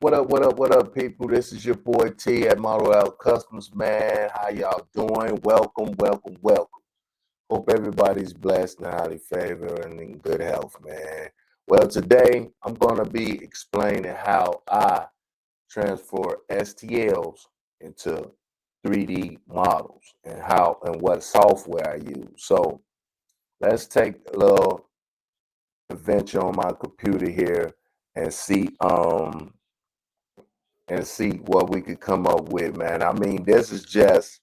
What up, people? This is your boy T at Model Out Customs, man. How y'all doing? Welcome. Hope everybody's blessed and highly favored and in good health, man. Well, today I'm gonna be explaining how I transfer STLs into 3D models and how and what software I use. So let's take a little adventure on my computer here and see what we could come up with, man. I mean, this is just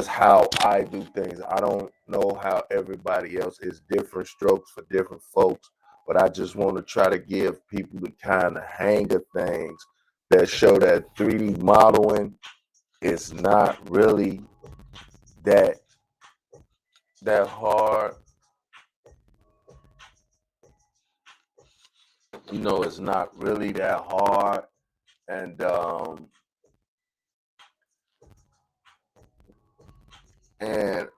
how I do things. I don't know how everybody else is. Different strokes for different folks, but I just want to try to give people the kind of hang of things that show that 3D modeling is not really that hard. You know, it's not really that hard, and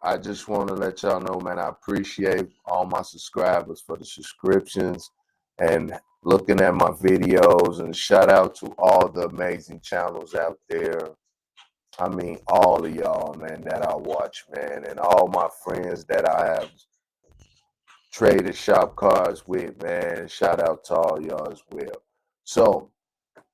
I just want to let y'all know, man, I appreciate all my subscribers for the subscriptions and looking at my videos, and shout out to all the amazing channels out there. I mean, all of y'all, man, that I watch, man, and all my friends that I have traded shop cards with, man. Shout out to all y'all as well. So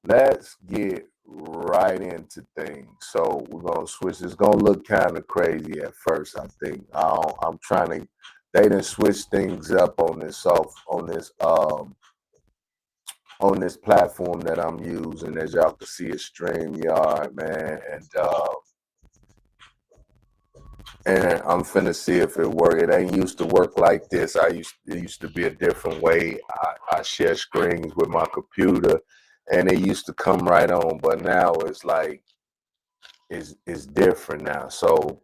let's get right into things. So we're gonna switch. It's gonna look kind of crazy at first, I think. I'm trying to. They didn't switch things up on this on this platform that I'm using. As y'all can see, it's StreamYard, man, and I'm finna see if it works. It ain't used to work like this. It used to be a different way. I share screens with my computer, and it used to come right on, but now it's like it's different now. So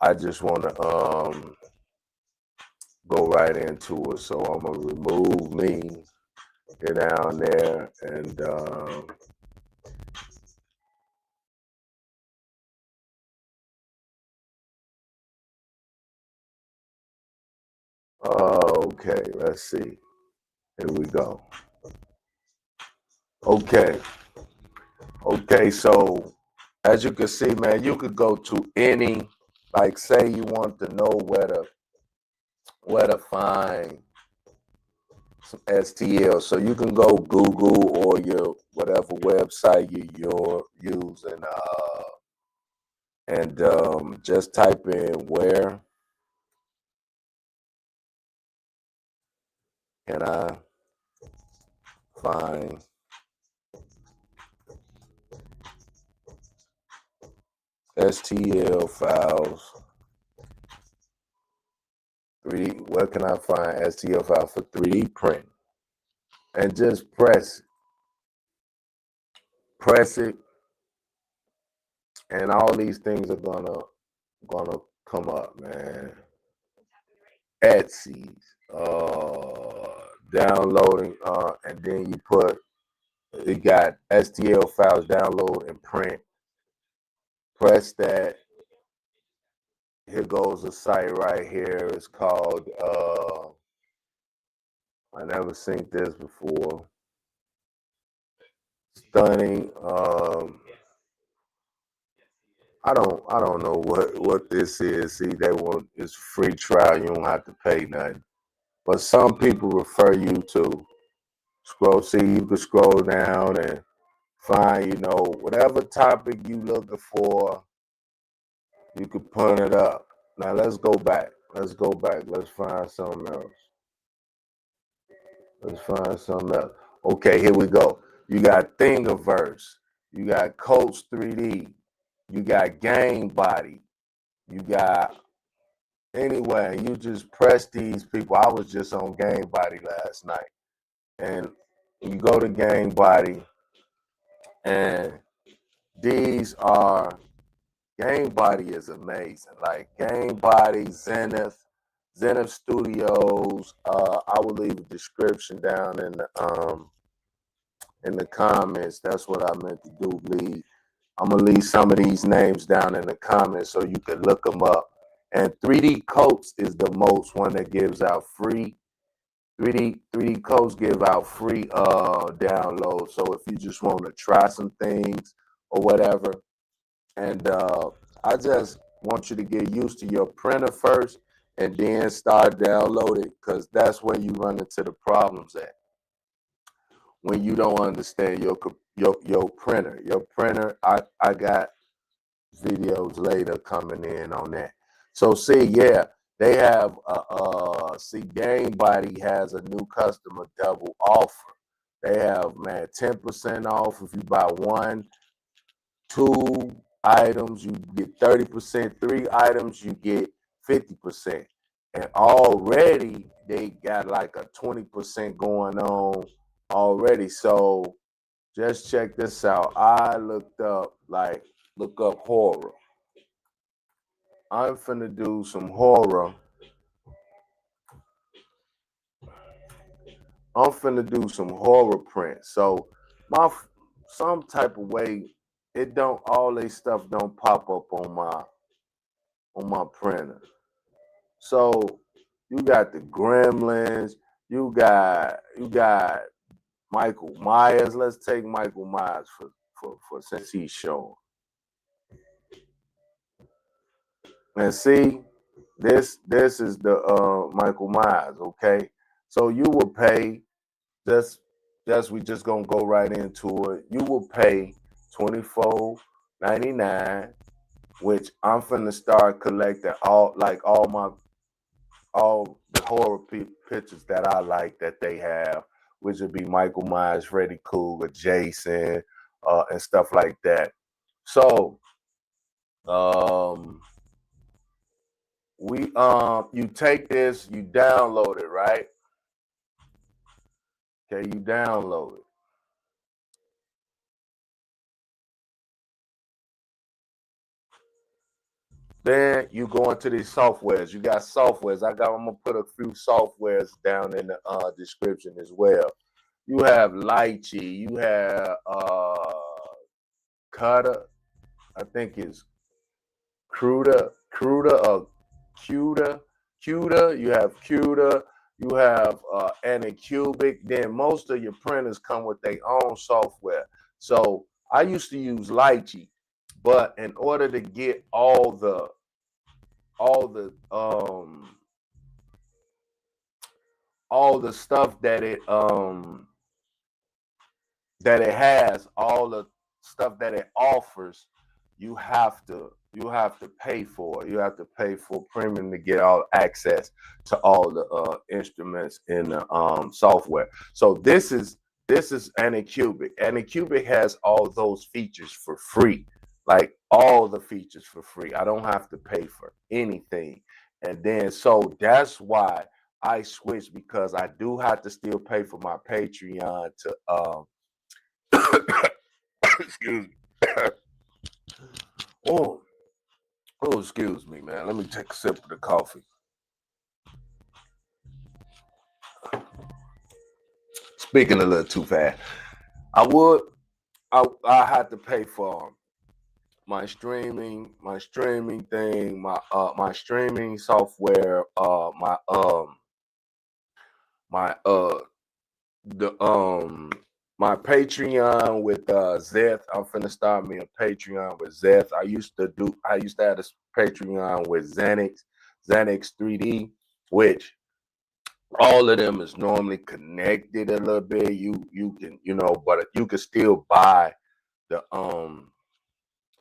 I just want to go right into it. So I'm gonna remove me, get down there, and okay, let's see. Here we go. Okay, so as you can see, man, you could go to any, like, say you want to know where to find some STL. So you can go Google or your whatever website you're using, and just type in where can I find STL files. Where can I find STL files for 3D print? And just press it, and all these things are gonna come up, man. Etsy's, downloading, and then you got STL files, download and print. Press that. Here goes a site right here. It's called, I never seen this before. Stunning. I don't know what this is. See, it's free trial. You don't have to pay nothing. But some people refer you to scroll. See, you can scroll down and find, whatever topic you looking for. You can pull it up. Now let's go back. Let's find something else. Okay, here we go. You got Thingiverse. You got Coach 3D. You got Game Body. You got, anyway, you just press these people. I was just on Game Body last night. And you go to Game Body, and Game Body is amazing. Like Game Body, Zenith Studios. I will leave a description down in the comments. That's what I meant to do. I'm gonna leave some of these names down in the comments so you can look them up. And 3D Coats is the most one that gives out free 3D Coast give out free downloads. So if you just want to try some things or whatever, and I just want you to get used to your printer first, and then start downloading, because that's where you run into the problems at. When you don't understand your printer. Your printer, I got videos later coming in on that. So see, yeah, they have see, Game Body has a new customer double offer. They have, man, 10% off if you buy 1, 2 items, you get 30%, 3 items, you get 50%. And already they got like a 20% going on already. So just check this out. I look up horror. I'm finna do some horror. I'm finna do some horror print. So some type of way, it don't, all they stuff don't pop up on my printer. So you got the Gremlins, you got Michael Myers. Let's take Michael Myers for since he's showing. And see, this is the Michael Myers, okay? So you will pay, we just gonna go right into it. You will pay $24.99, which I'm finna start collecting all the horror pictures that I like that they have, which would be Michael Myers, Freddy Krueger, Jason, and stuff like that. So you take this, you download it, right? Okay, you download it. Then you go into these softwares. You got softwares. I'm gonna put a few softwares down in the description as well. You have Lychee, you have Cutter, I think it's Cruda or Cuda. You have Cuda, you have Anycubic. Then most of your printers come with their own software. So I used to use Lychee, but in order to get all the stuff that it has, all the stuff that it offers, you have to pay for it. You have to pay for premium to get all access to all the instruments in the software. So this is Anycubic. Anycubic has all those features for free, like all the features for free. I don't have to pay for anything. And then so that's why I switched, because I do have to still pay for my Patreon to excuse me. Oh, excuse me, man. Let me take a sip of the coffee. Speaking a little too fast. I had to pay for my streaming thing, my streaming software, my Patreon with Zeth. I'm finna start me a Patreon with Zeth. I used to have this Patreon with Xanax 3D, which all of them is normally connected a little bit. You can, but you can still buy the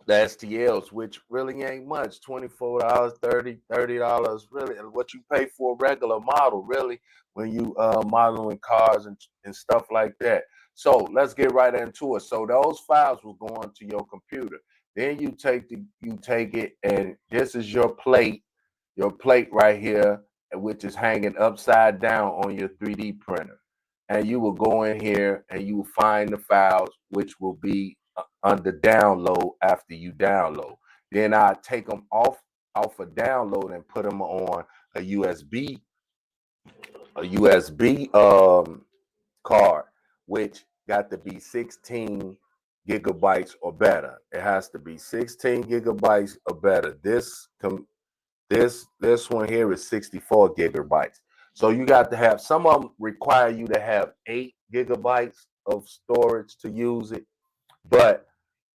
STLs, which really ain't much, $24, $30, really, what you pay for a regular model, really, when you modeling cars and stuff like that. So let's get right into it. So those files will go onto your computer. Then you take it, and this is your plate right here, which is hanging upside down on your 3D printer. And you will go in here and you will find the files, which will be under download after you download. Then I take them off of download and put them on a USB card, which got to be 16 gigabytes or better. It has to be 16 gigabytes or better. This one here is 64 gigabytes. So you got to have, some of them require you to have 8 GB of storage to use it, but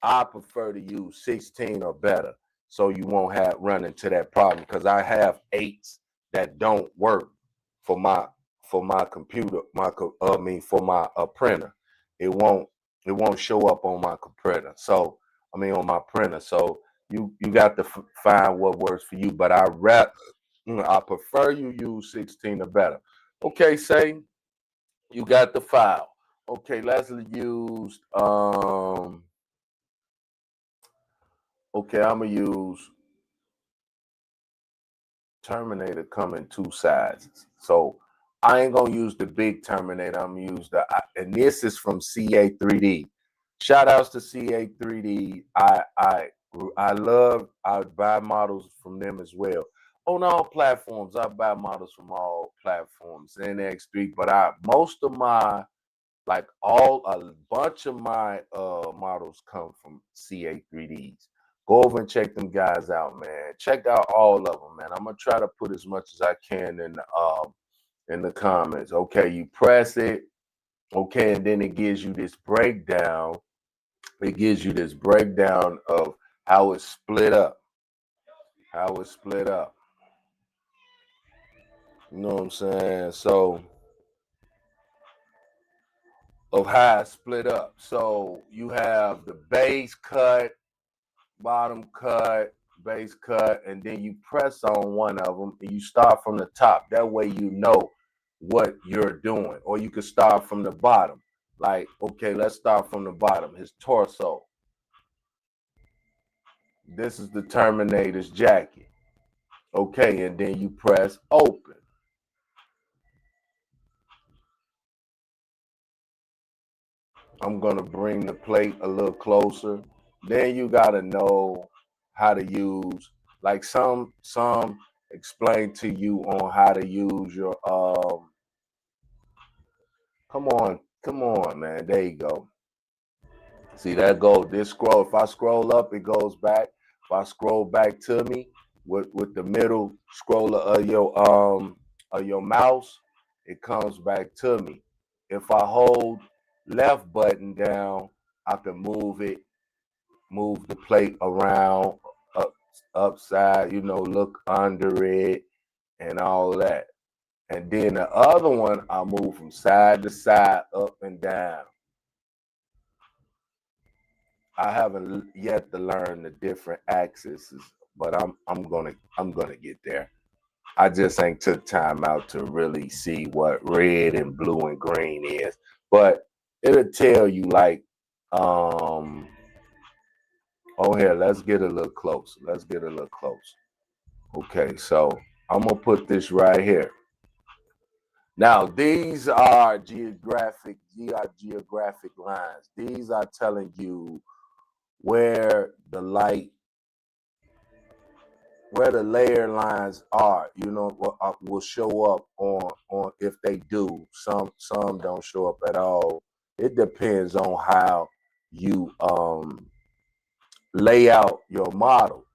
I prefer to use 16 or better, so you won't have run into that problem, because I have 8s that don't work for my computer, for my printer. It won't show up on my printer. So on my printer. So you got to find what works for you. But I prefer you use 16 or better. Okay, say you got the file. Okay, let's use okay, I'm gonna use Terminator come in 2 sizes. So I ain't gonna use the big Terminator. I'm gonna use and this is from CA3D. Shout outs to CA3D. I buy models from them as well. On all platforms, I buy models from all platforms, NX3, but most of my, like a bunch of my models come from CA3Ds. Go over and check them guys out, man. Check out all of them, man. I'm gonna try to put as much as I can in the comments. Okay, you press it, okay, and then it gives you this breakdown. It gives you this breakdown of how it's split up. How it's split up. You know what I'm saying? So of how it's split up. So you have the base cut, bottom cut, base cut, and then you press on one of them and you start from the top. That way you know what you're doing. Or you could start from the bottom. Like, okay, let's start from the bottom. His torso. This is the Terminator's jacket. Okay, and then you press open. I'm gonna bring the plate a little closer. Then you gotta know how to use, like some explain to you on how to use your come on, man. There you go. See that go this scroll. If I scroll up, it goes back. If I scroll back to me with the middle scroller of your mouse, it comes back to me. If I hold left button down, I can move the plate around, upside, look under it and all that. And then the other one, I move from side to side, up and down. I haven't yet to learn the different axes, but I'm gonna get there. I just ain't took time out to really see what red and blue and green is, but it'll tell you like, oh here, let's get a little closer. Let's get a little closer. Okay, so I'm gonna put this right here. Now these are geographic lines. These are telling you where the layer lines are, will show up on if they do. Some don't show up at all. It depends on how you lay out your model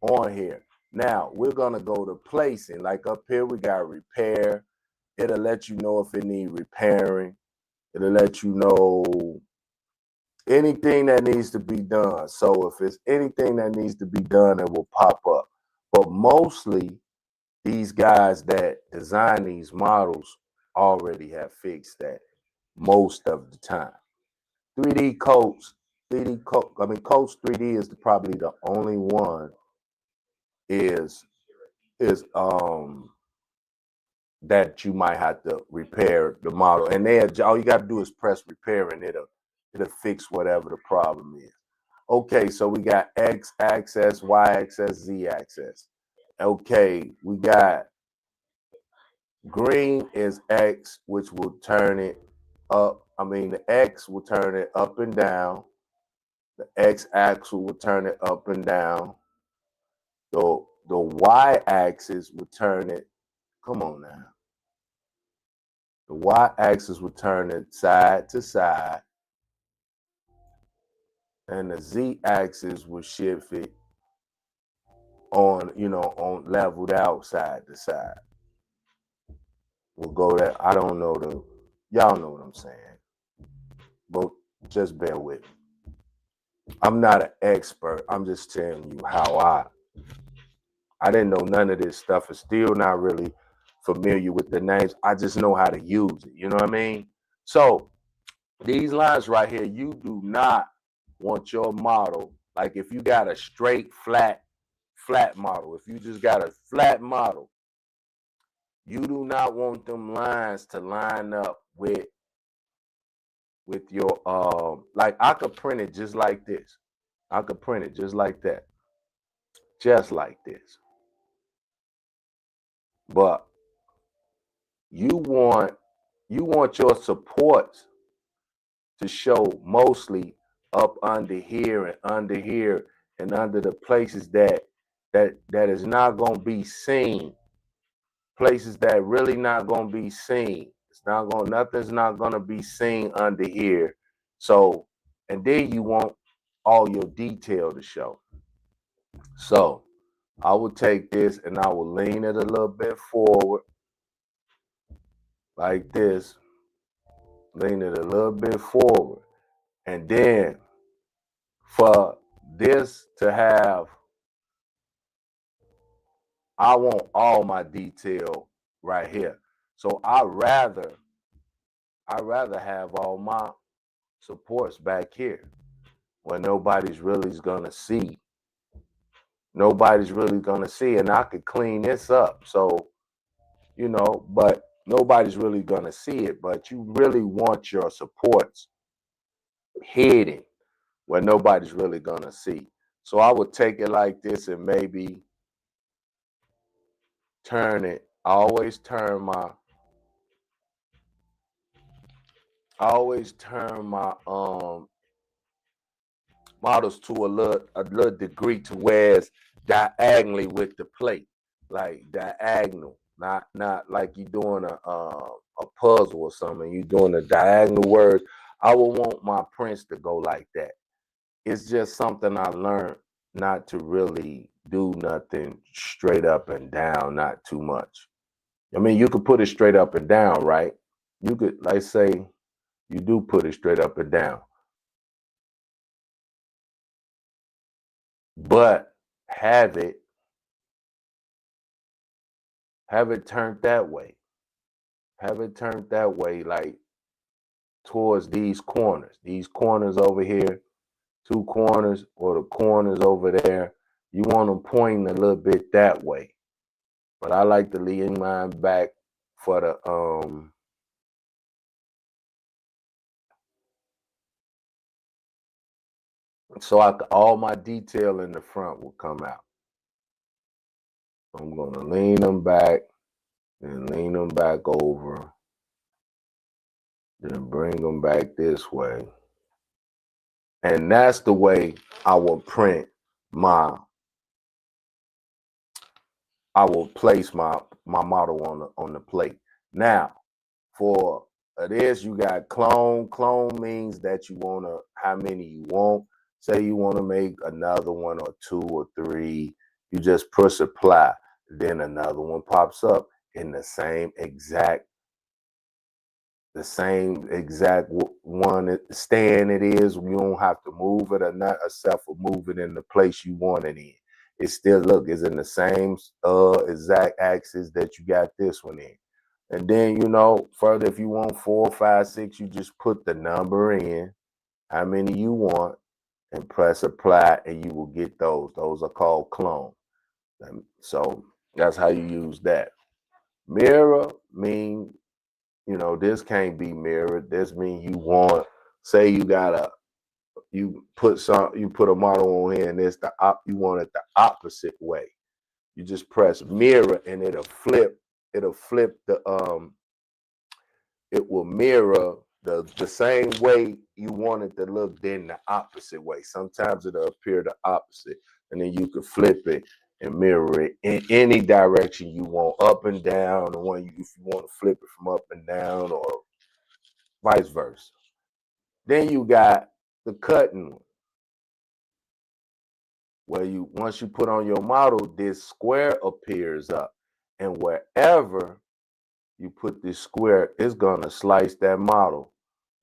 on here. Now we're gonna go to placing. Like up here, we got repair. It'll let you know if it needs repairing. It'll let you know anything that needs to be done. So if it's anything that needs to be done, it will pop up. But mostly, these guys that design these models already have fixed that most of the time. 3D Coats, Coats 3D is probably the only one is that you might have to repair the model, and all you got to do is press repair, and it'll fix whatever the problem is. Okay, so we got X axis, Y axis, Z axis. Okay, we got green is X, which will turn it up. The X will turn it up and down. The X axis will turn it up and down. The Y axis will turn it, come on now. The Y axis will turn it side to side. And the Z axis will shift it on leveled out side to side. We'll go there. I don't know y'all know what I'm saying. But just bear with me. I'm not an expert. I'm just telling you how I didn't know none of this stuff. And still not really familiar with the names. I just know how to use it. You know what I mean? So these lines right here, you do not want your model, like if you got a straight flat model, if you just got a flat model, you do not want them lines to line up with your like I could print it just like this. I could print it just like that. Just like this. But you want your supports to show mostly up under here and under here and under the places that is not going to be seen, places that really not going to be seen. Nothing's not going to be seen under here. So, and then you want all your detail to show. So I will take this and I will lean it a little bit forward like this, lean it a little bit forward. And then for this to have, I want all my detail right here. So I rather have all my supports back here where nobody's really gonna see. Nobody's really gonna see, and I could clean this up. So, you know, but nobody's really gonna see it. But you really want your supports hidden where nobody's really gonna see. So I would take it like this and maybe turn it. I always turn my models to a little degree to where it's diagonally with the plate, like diagonal, not like you're doing a puzzle or something. You're doing a diagonal word. I would want my prints to go like that. It's just something I learned not to really do nothing straight up and down, not too much. I mean, you could put it straight up and down, right? You could, like, say, you do put it straight up and down, but have it turned that way. Have it turned that way, like towards these corners over here, two corners, or the corners over there. You want them pointing a little bit that way. But I like to lean mine back for the so all my detail in the front will come out. I'm gonna lean them back and lean them back over, then bring them back this way. And that's the way I will print I will place my model on the plate. Now, for this, you got clone. Clone means that you want to, how many you want. Say you want to make another one or two or three. You just push apply. Then another one pops up in the same exact one stand it is. You don't have to move it or not, except for move it in the place you want it in. It still is in the same exact axis that you got this one in. And then, you know, further, if you want 4, 5, 6, you just put the number in, how many you want, and press apply, and you will get those. Those are called clone. So that's how you use that. Mirror mean, you know, this can't be mirrored. This mean you want, say you put a model on here and you want it the opposite way. You just press mirror and it'll flip it will mirror the same way you want it to look, then the opposite way. Sometimes it'll appear the opposite, and then you can flip it and mirror it in any direction you want, up and down, if you want to flip it from up and down, or vice versa. Then you got the cutting one, where once you put on your model, this square appears up, and wherever you put this square, it's gonna slice that model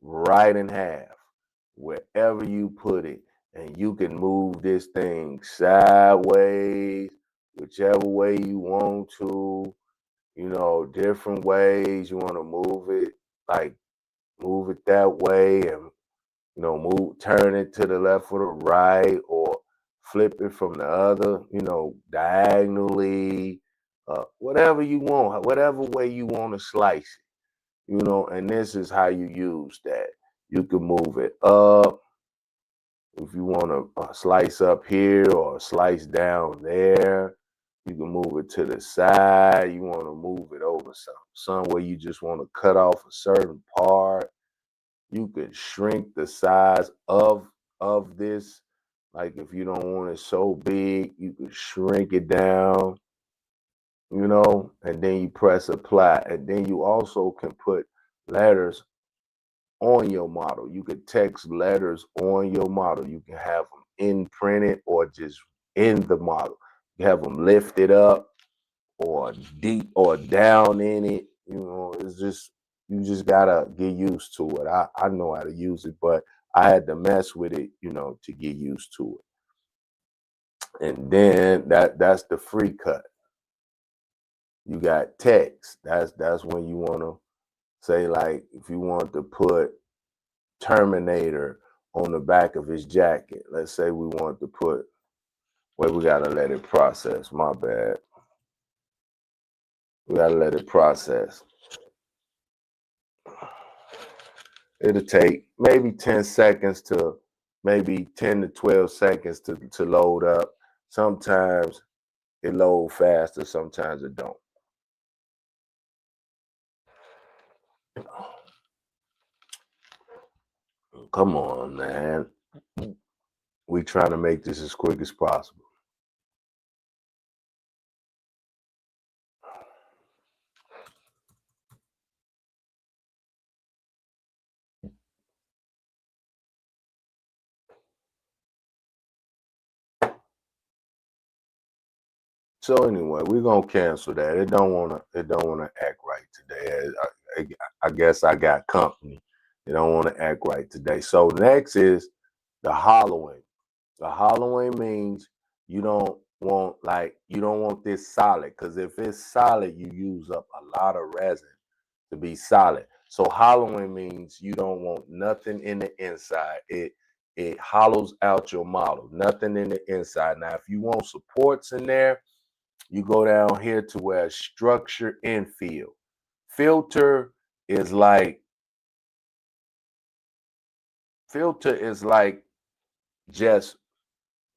right in half, wherever you put it. And you can move this thing sideways, whichever way you want to, different ways you want to move it, like move it that way and turn it to the left or the right, or flip it from the other, diagonally, whatever you want, whatever way you want to slice it, and this is how you use that. You can move it up if you want to slice up here or slice down there. You can move it to the side. You want to move it over somewhere you just want to cut off a certain part. You could shrink the size of this. Like if you don't want it so big, you could shrink it down, and then you press apply. And then you also can put letters on your model. You could text letters on your model. You can have them imprinted or just in the model. You have them lifted up or deep or down in it. It's just, you just gotta get used to it. I know how to use it, but I had to mess with it, to get used to it. And then that's the free cut. You got text. That's when you want to say, like, if you want to put Terminator on the back of his jacket. Let's say we want to put, well, we gotta let it process. My bad. We gotta let it process. It'll take maybe 10 seconds to maybe 10 to 12 seconds to load up. Sometimes it loads faster, sometimes it don't. Come on, man. We trying to make this as quick as possible. So anyway, we're gonna cancel that. It don't wanna act right today. I guess I got company. It don't want to act right today. So next is the hollowing. The hollowing means you don't want this solid, because if it's solid, you use up a lot of resin to be solid. So hollowing means you don't want nothing in the inside. It hollows out your model, nothing in the inside. Now, if you want supports in there, you go down here to where structure infill. Filter is like just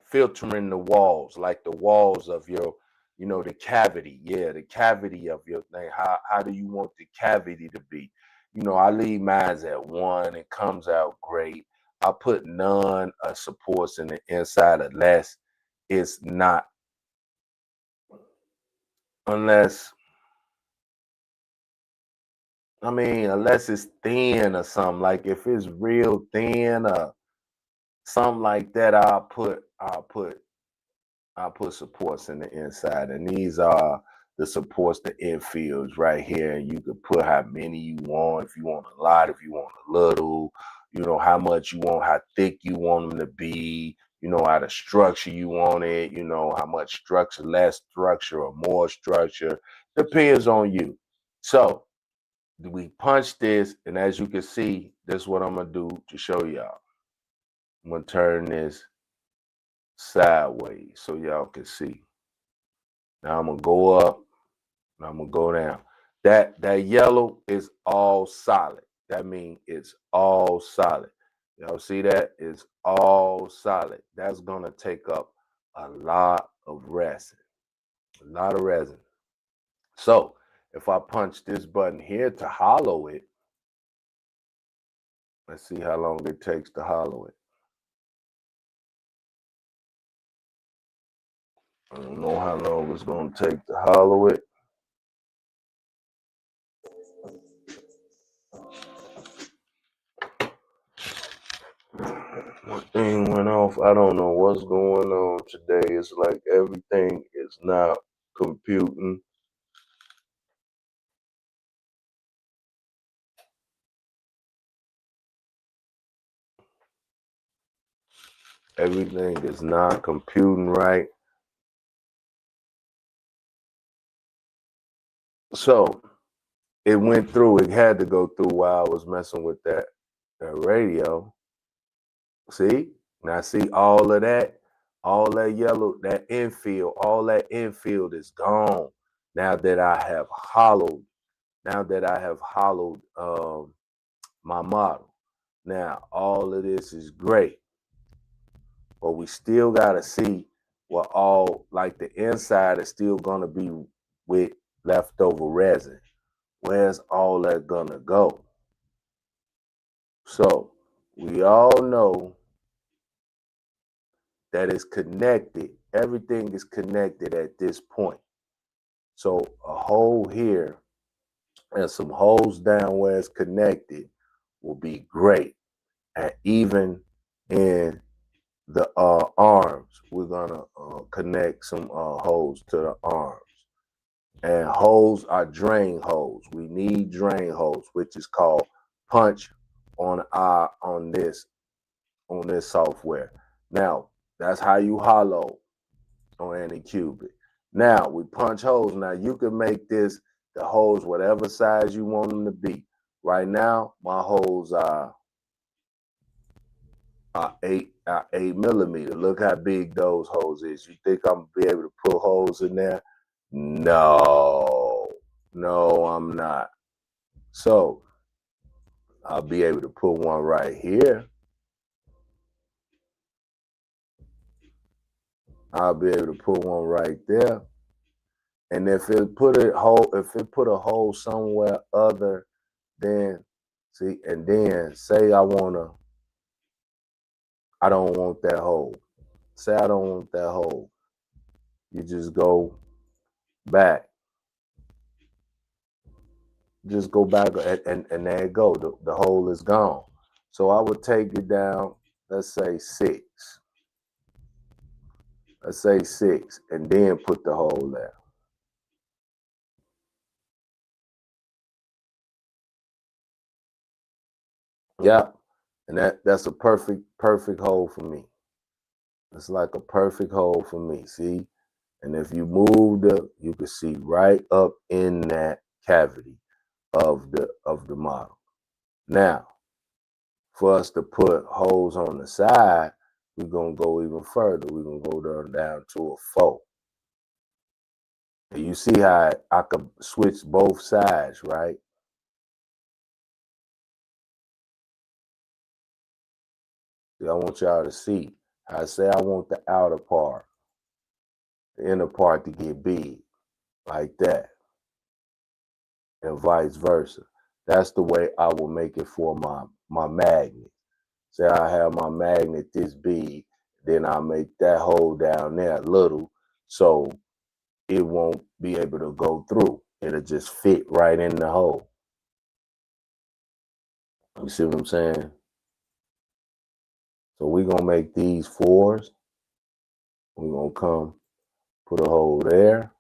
filtering the walls, like the walls of your, the cavity. Yeah, the cavity of your thing. How do you want the cavity to be? I leave mine at 1. It comes out great. I put none supports in the inside unless it's not, unless unless it's thin or something. Like if it's real thin or something like that, I'll put supports in the inside. And these are the supports, the infills right here. And you can put how many you want. If you want a lot, if you want a little, how much you want, how thick you want them to be, how the structure you want it, how much structure, less structure or more structure. Depends on you. So we punch this, and as you can see, this is what I'm gonna do to show y'all. I'm gonna turn this sideways so y'all can see. Now I'm gonna go up, and I'm gonna go down. That yellow is all solid. That means it's all solid. Y'all see that? It's all solid. That's gonna take up a lot of resin. A lot of resin. So if I punch this button here to hollow it, let's see how long it takes to hollow it. I don't know how long it's going to take to hollow it. My thing went off. I don't know what's going on today. It's like everything is not computing. Everything is not computing right. So it went through. It had to go through while I was messing with that radio. See? Now see all that yellow, that infield, all that infield is gone. Now that I have hollowed, my model. Now all of this is great. But we still gotta see what all, like the inside is still gonna be with leftover resin. Where's all that gonna go? So we all know that it's connected. Everything is connected at this point. So a hole here and some holes down where it's connected will be great. And even in the arms, we're gonna connect some holes to the arms. And holes are drain holes. We need drain holes, which is called punch on this software. Now, that's how you hollow on Anycubic. Now we punch holes. Now you can make the holes whatever size you want them to be. Right now, my holes are 8 millimeter. Look how big those holes is. You think I'm gonna be able to put holes in there? No, I'm not. So I'll be able to put one right here. I'll be able to put one right there. And if it put a hole somewhere other than, see, and then say I don't want that hole. Say I don't want that hole. You just go back. Just go back and there it go. The hole is gone. So I would take it down, let's say 6. Let's say 6, and then put the hole there. Yeah, and that's a perfect hole for me. It's like a perfect hole for me. See, and if you move you can see right up in that cavity of the model. Now, for us to put holes on the side, we're gonna go even further. We're gonna go down to a 4. And you see how I could switch both sides, right? I want y'all to see. I say I want the outer part, the inner part to get big, like that, and vice versa. That's the way I will make it for my magnet. Say I have my magnet this big, then I make that hole down there little, so it won't be able to go through. It'll just fit right in the hole. You see what I'm saying? So we're gonna make these 4s. We're gonna come put a hole there,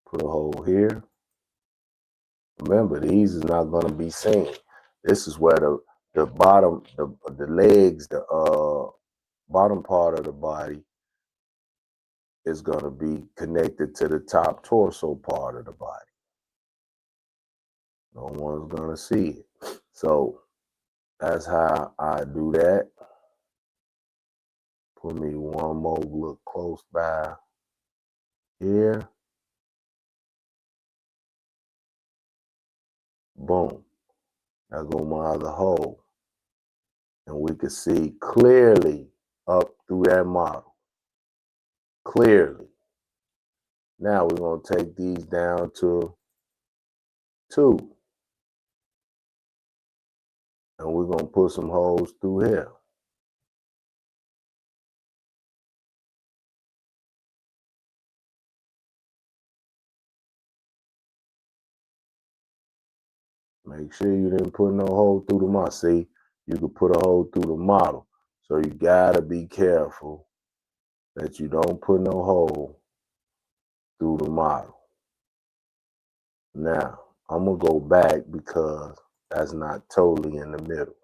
put a hole here. Remember, these is not gonna be seen. This is where the bottom, the legs, the bottom part of the body is gonna be connected to the top torso part of the body. No one's gonna see it. So that's how I do that. Put me one more look close by here. Boom. There go my other hole. And we can see clearly up through that model. Clearly. Now we're going to take these down to 2. And we're going to put some holes through here. Make sure you didn't put no hole through the model. See, you could put a hole through the model. So you got to be careful that you don't put no hole through the model. Now, I'm going to go back because that's not totally in the middle.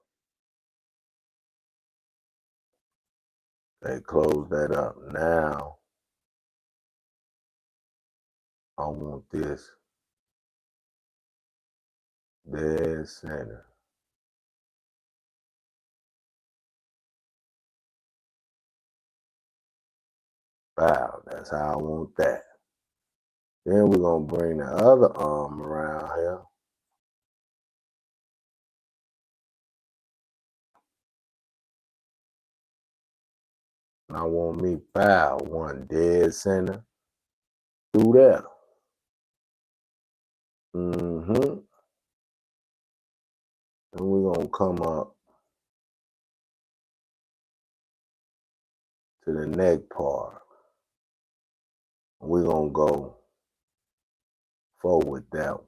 They close that up. Now I want this dead center. Wow, that's how I want that. Then we're gonna bring the other arm around here. And I want me one dead center through there. And we're gonna come up to the neck part. We're gonna go forward with that one.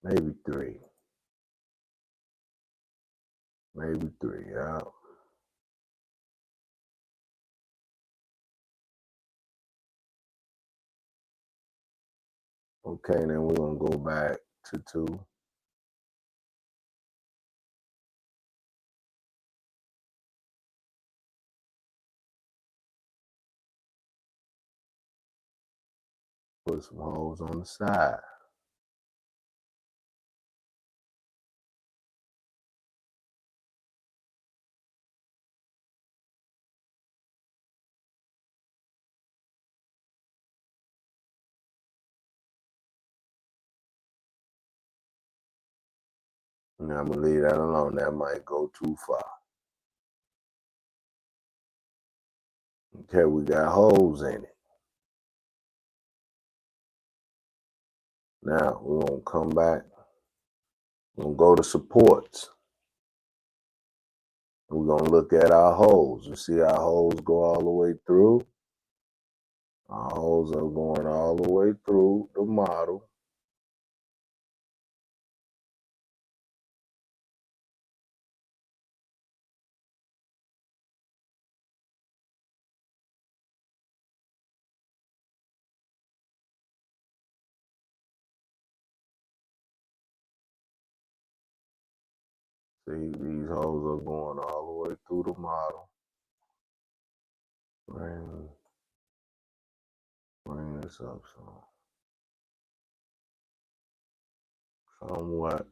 Maybe three. Maybe three, yeah. Okay, then we're gonna go back to 2. Put some holes on the side. And I'm gonna leave that alone. That might go too far. Okay, we got holes in it. Now we're gonna come back. We're gonna go to supports. We're gonna look at our holes. You see our holes go all the way through. Our holes are going all the way through the model. See, these holes are going all the way through the model. Bring this up somewhat.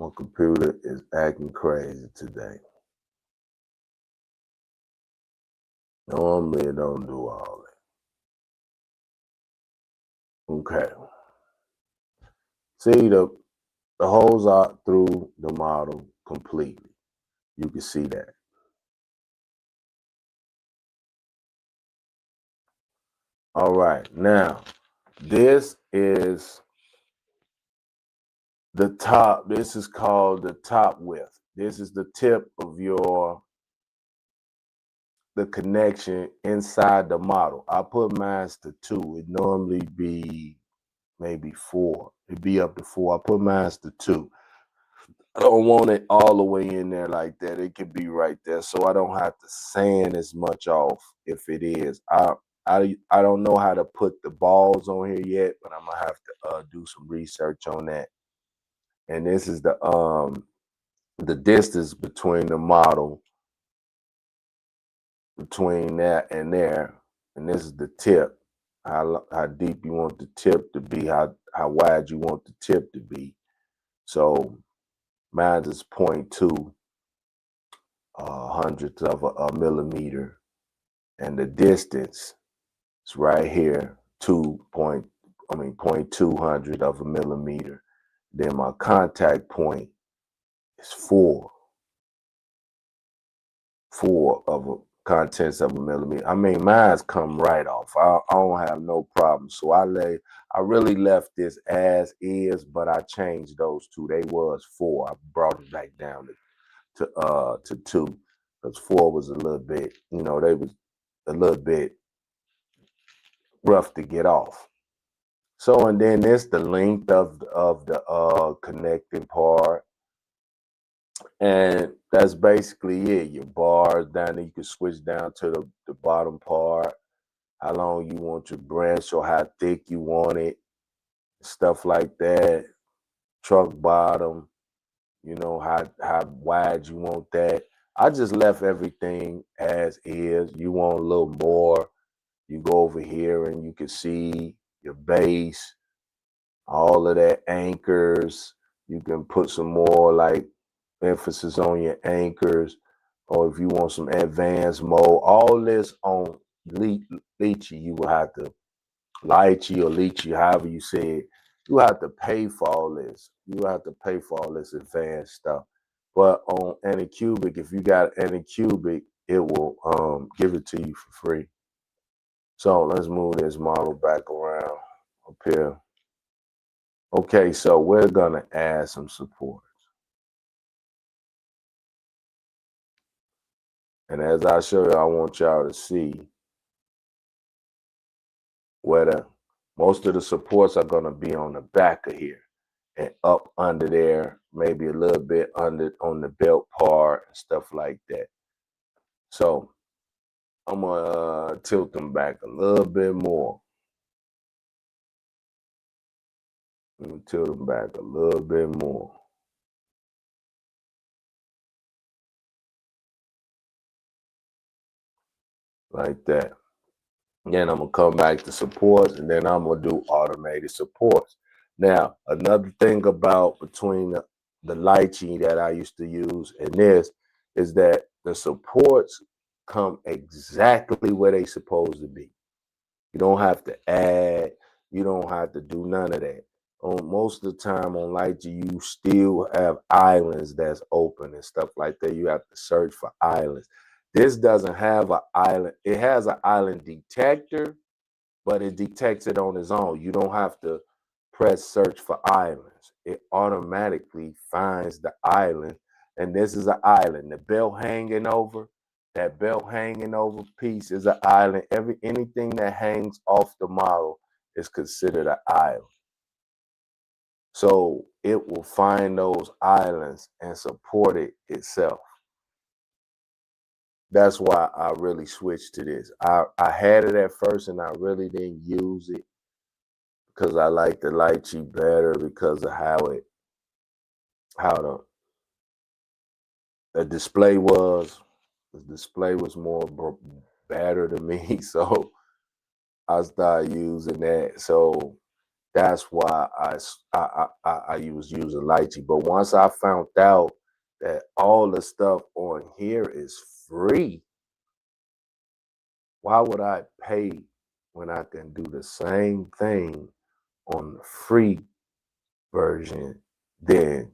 My computer is acting crazy today. Normally it don't do all that. Okay. See, the holes are through the model completely. You can see that. All right, now this is the top. This is called the top width. This is the tip of the connection inside the model. I put mine to 2. It normally be maybe 4. It'd be up to 4. I put mine to 2. I don't want it all the way in there like that. It could be right there, so I don't have to sand as much off if it is. I don't know how to put the balls on here yet, but I'm gonna have to do some research on that. And this is the distance between the model, between that and there, and this is the tip. How deep you want the tip to be, how wide you want the tip to be. So mine is 0.2 hundredths of a millimeter, and the distance is right here, 0.2 hundred of a millimeter. Then my contact point is 4 of a contents of a millimeter. I mean, mine's come right off. I don't have no problem. So I really left this as is, but I changed those 2. They was 4. I brought it back down to 2, because 4 was a little bit, they was a little bit rough to get off. So, and then this the length of the connecting part. And that's basically it. Your bars down there, you can switch down to the bottom part, how long you want your branch or how thick you want it. stuff like that. Truck bottom, you know, how wide you want that. I just left everything as is. You want a little more, you go over here and you can see your base, all of that anchors. You can put some more like emphasis on your anchors, or if you want some advanced mode, all this on Lychee, you will have to Lychee or Lychee, however you say it, you have to pay for all this. You have to pay for all this advanced stuff. But on Anycubic, if you got Anycubic, it will give it to you for free. So let's move this model back around up here. Okay, so we're gonna add some support. And as I show you, I want y'all to see where most of the supports are gonna be on the back of here and up under there, maybe a little bit under on the belt part and stuff like that. So I'm gonna tilt them back a little bit more. I'm gonna tilt them back a little bit more. Like that. Then I'm gonna come back to supports, and then I'm gonna do automated supports. Now, another thing about between the Lychee that I used to use and this is that the supports come exactly where they supposed to be. You don't have to add, you don't have to do none of that. On most of the time on Lychee, you still have islands that's open and stuff like that. You have to search for islands. This doesn't have an island. It has an island detector, but it detects it on its own. You don't have to press search for islands. It automatically finds the island. And this is an island. The belt hanging over, that belt hanging over piece is an island. Anything that hangs off the model is considered an island. So it will find those islands and support it itself. That's why I really switched to this. I had it at first and I really didn't use it because I like the Lychee better because of how the display was. The display was more better to me, so I started using that. So that's why I was using Lychee. But once I found out that all the stuff on here is free, why would I pay when I can do the same thing on the free version than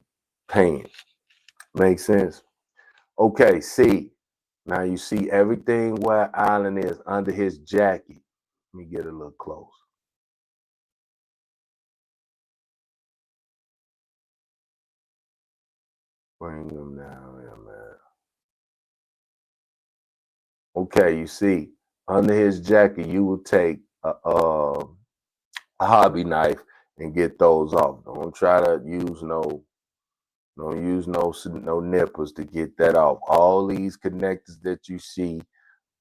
paying? Make sense? Okay, see. Now you see everything where Island is under his jacket. Let me get a little close. Bring them down here, man. Okay, you see, under his jacket, you will take a hobby knife and get those off. Don't try to use don't use no nipples to get that off. All these connectors that you see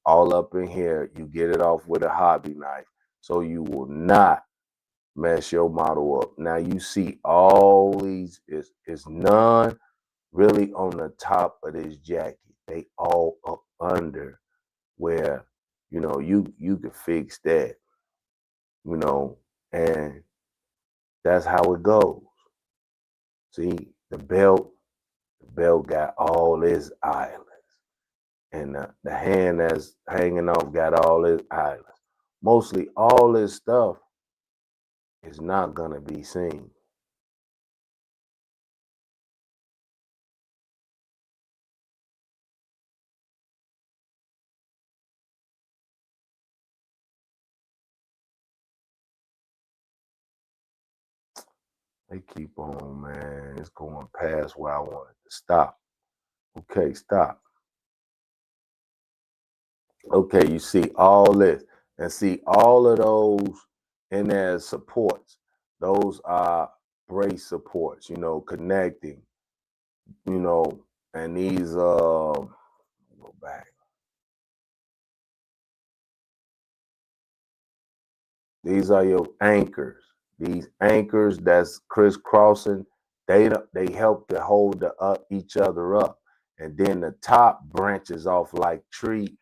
all up in here, you get it off with a hobby knife. So you will not mess your model up. Now you see all these is none really on the top of this jacket. They all up under where you can fix that, and that's how it goes. See, the belt got all its islands, and the hand that's hanging off got all its islands. Mostly all this stuff is not gonna be seen. They keep on, man. It's going past where I wanted to stop. Okay, stop. Okay, you see all this, and see all of those in there supports. Those are brace supports, connecting, you know, and these go back. These are your anchors. These anchors that's crisscrossing, they help to hold each other up. And then the top branches off like tree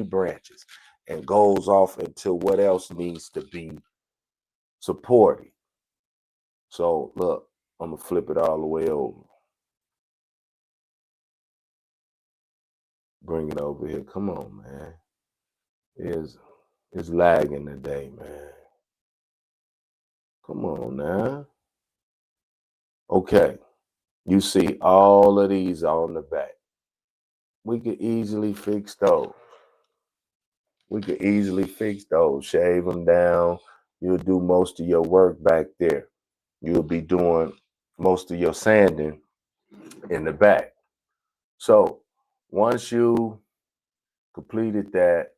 branches and goes off into what else needs to be supported. So look, I'm gonna flip it all the way over. Bring it over here. Come on, man. It's lagging today, man. Come on now. Okay. You see all of these on the back. We could easily fix those. Shave them down. You'll do most of your work back there. You'll be doing most of your sanding in the back. So once you completed that,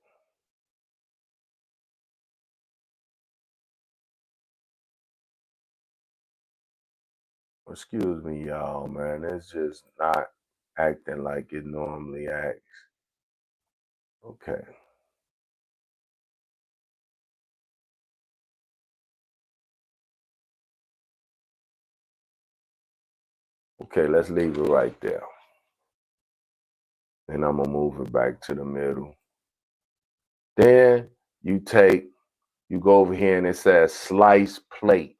excuse me, y'all, man, it's just not acting like it normally acts. Okay. Okay, let's leave it right there. And I'm gonna move it back to the middle. Then you go over here and it says slice plate.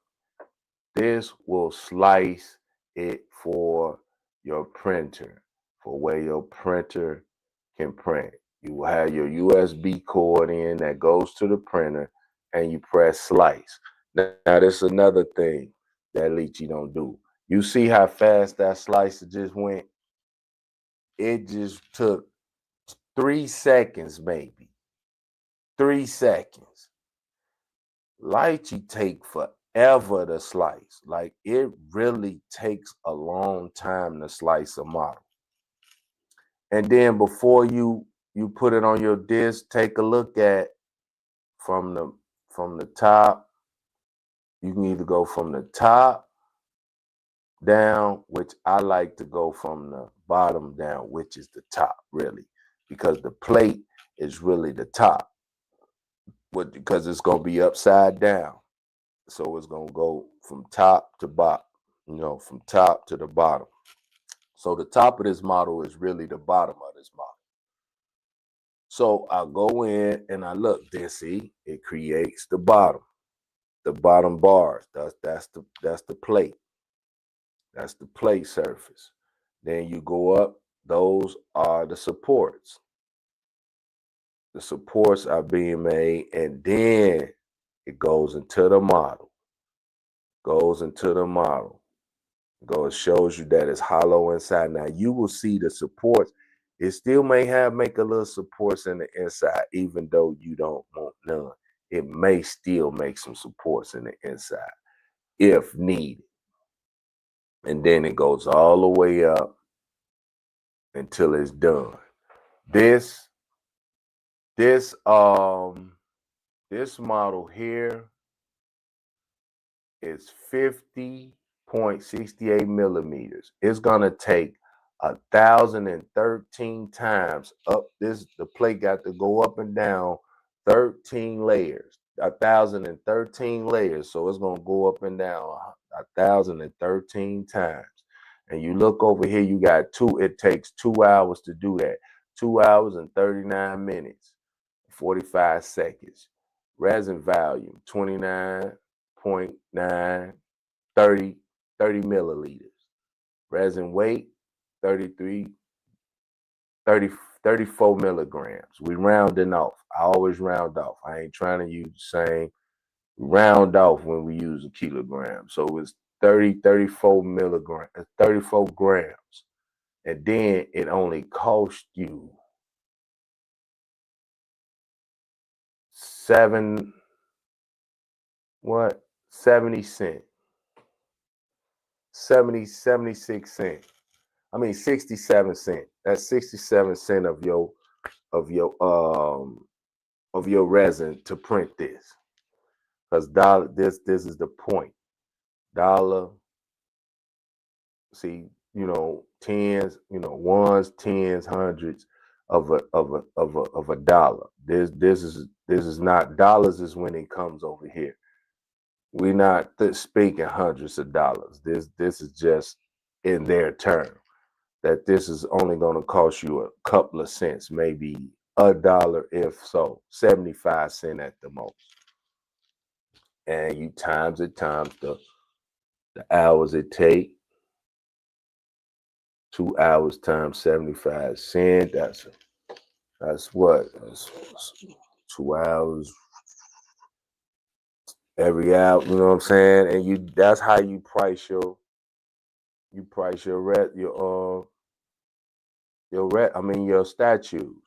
This will slice it for your printer, for where your printer can print. You will have your USB cord in that goes to the printer and you press slice. Now this is another thing that Leechy don't do. You see how fast that slicer just went? It just took 3 seconds, maybe. 3 seconds. Lychee take forever to slice. Like it really takes a long time to slice a model. And then before you put it on your disc, take a look at from the top. You can either go from the top down, which I like to go from the bottom down, which is the top, really, because the plate is really the top. Because it's gonna be upside down. So it's gonna go from top to bottom, from top to the bottom. So the top of this model is really the bottom of this model. So I go in and I look, there, see, it creates the bottom bars. That's the plate. That's the plate surface. Then you go up, those are the supports. The supports are being made, and then it goes into the model. It shows you that it's hollow inside. Now you will see the supports. It still may make a little supports in the inside, even though you don't want none. It may still make some supports in the inside if needed. And then it goes all the way up until it's done. This model here is 50.68 millimeters. It's gonna take 1,013 times up. The plate got to go up and down 13 layers. 1,013 layers. So it's gonna go up and down 1,013 times. And you look over here, you got it takes 2 hours to do that. 2 hours and 39 minutes, 45 seconds. Resin volume, 29.9, 30 milliliters. Resin weight, 34 milligrams. We rounding off. I always round off. I ain't trying to use the same. Round off when we use a kilogram. So it's 34 milligrams, 34 grams. And then it only cost you 70 cents. 76 cents. I mean 67 cents. That's 67 cents of your resin to print this. Because this is the point. Dollar, see, tens, ones, tens, hundreds of a dollar. This is not dollars is when it comes over here. We're not speaking hundreds of dollars. This is just in their term that this is only going to cost you a couple of cents, maybe $1 if so, 75 cents at the most. And you times the hours it take. 2 hours times 75 cents. That's what? That's 2 hours every hour, you know what I'm saying? And that's how you price your your statues.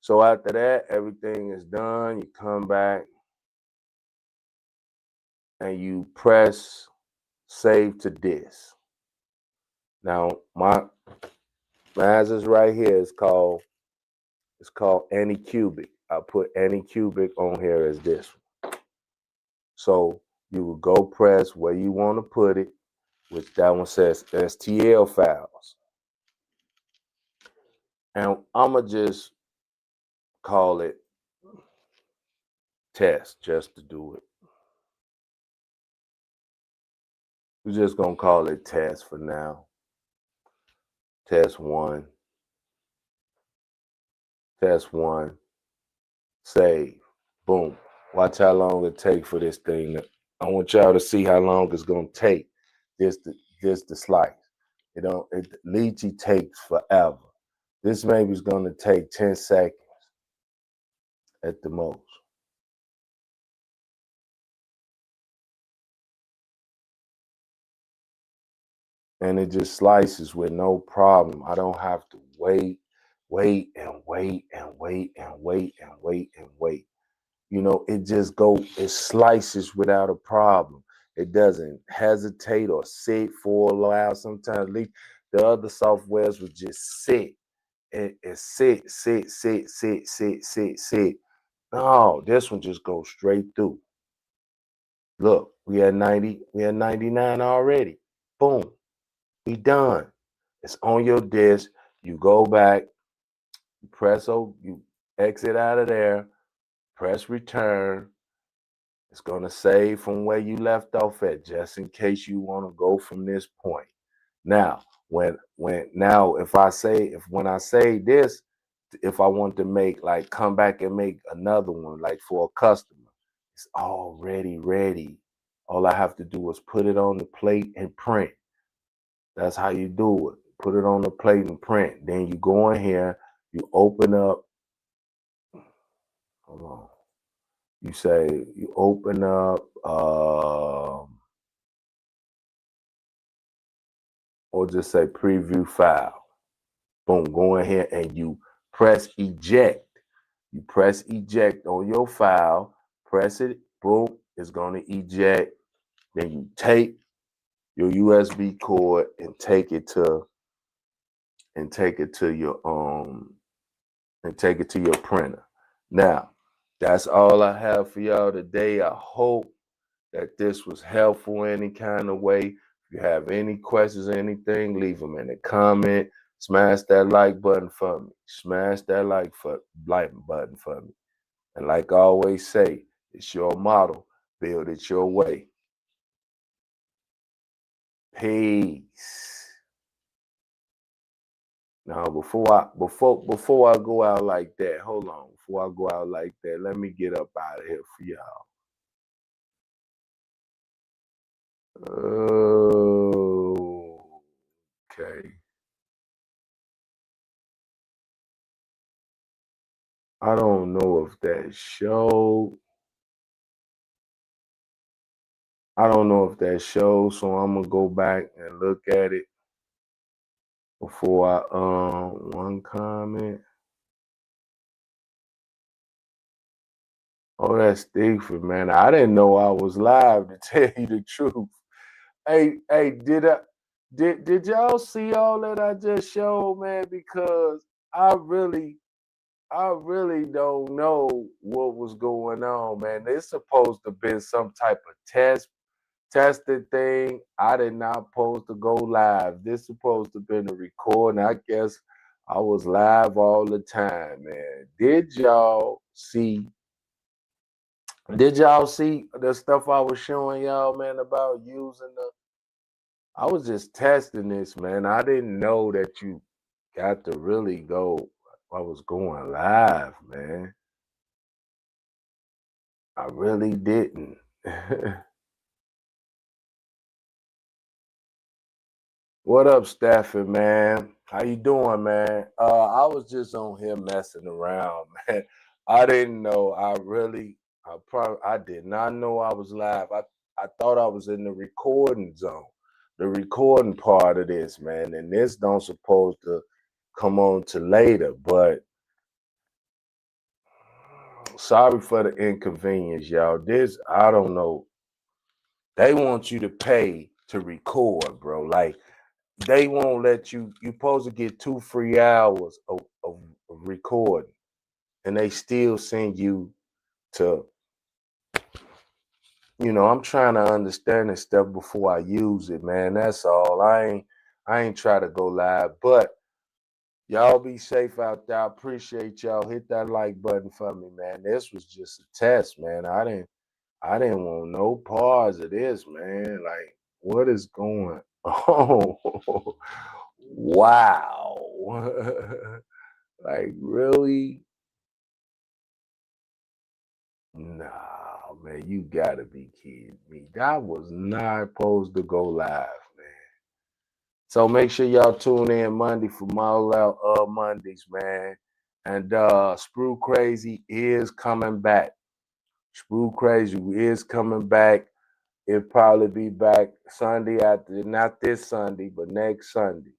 So after that, everything is done. You come back and you press save to disk. Now my is right here. It's called Anycubic. I put Anycubic on here as this one. So you will go press where you want to put it, which that one says STL files. And I'ma just call it test just to do it. We're just gonna call it test for now. Test one. Test one. Save. Boom. Watch how long it takes for this thing. I want y'all to see how long it's gonna take this to slice. It Lychee takes forever. This maybe is gonna take 10 seconds at the most. And it just slices with no problem. I don't have to wait and wait and wait and wait and wait and wait. You know, it slices without a problem. It doesn't hesitate or sit for a while. Sometimes the other softwares would just sit and sit. No, this one just goes straight through. Look, we had 99 already. Boom. We done. It's on your disk. You go back, you exit out of there, press return. It's gonna save from where you left off at, just in case you want to go from this point. Now, when I say this, if I want to make come back and make another one like for a customer, it's already ready. All I have to do is put it on the plate and print. That's how you do it. Put it on the plate and print. Then you go in here, you open up. Hold on. You say you open up, or just say preview file. Boom, go in here and you press eject. You press eject on your file, press it, boom, it's gonna eject. Then you take your USB cord and take it to your printer. Now, that's all I have for y'all today. I hope that this was helpful in any kind of way. If you have any questions or anything, leave them in the comment. Smash that like button for me. Smash that like button for me. And like I always say, it's your model. Build it your way. Peace. Now, before I go out like that, hold on. Before I go out like that, let me get up out of here for y'all. Oh, okay. I don't know if that shows. I don't know if that shows, so I'm gonna go back and look at it before I one comment. Oh, that's Stigford, man. I didn't know I was live, to tell you the truth. Hey, did y'all see all that I just showed, man? Because I really don't know what was going on, man. It's supposed to be some type of tested thing. I did not supposed to go live. This supposed to been a recording. I guess I was live all the time, man. Did y'all see Did y'all see the stuff I was showing y'all, man, about using the? I was just testing this, man. I didn't know that you got to really go. I was going live, man. I really didn't. What up, Stafford, man? How you doing, man? I was just on here messing around, man. I didn't know. I did not know I was live. I thought I was in the recording zone, the recording part of this, man. And this don't supposed to come on to later, but sorry for the inconvenience, y'all. This, I don't know. They want you to pay to record, bro. Like, they won't let you. You're supposed to get 2 free hours of recording, and they still send you to. I'm trying to understand this stuff before I use it, man. That's all. I ain't try to go live, but y'all be safe out there. I appreciate y'all. Hit that like button for me, man. This was just a test, man. I didn't want no pause of this, man. Like, what is going on? Wow. Like, really? Nah, man, you gotta be kidding me. That was not supposed to go live, man. So make sure y'all tune in Monday for Model Out Mondays, man. And Sprue Crazy is coming back. Sprue Crazy is coming back. It'll probably be back Sunday after, not this Sunday, but next Sunday.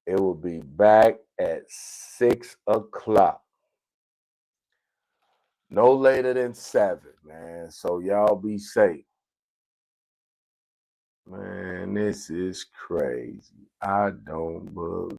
It will be back at 6 o'clock. No later than 7, man. So y'all be safe. Man, this is crazy. I don't believe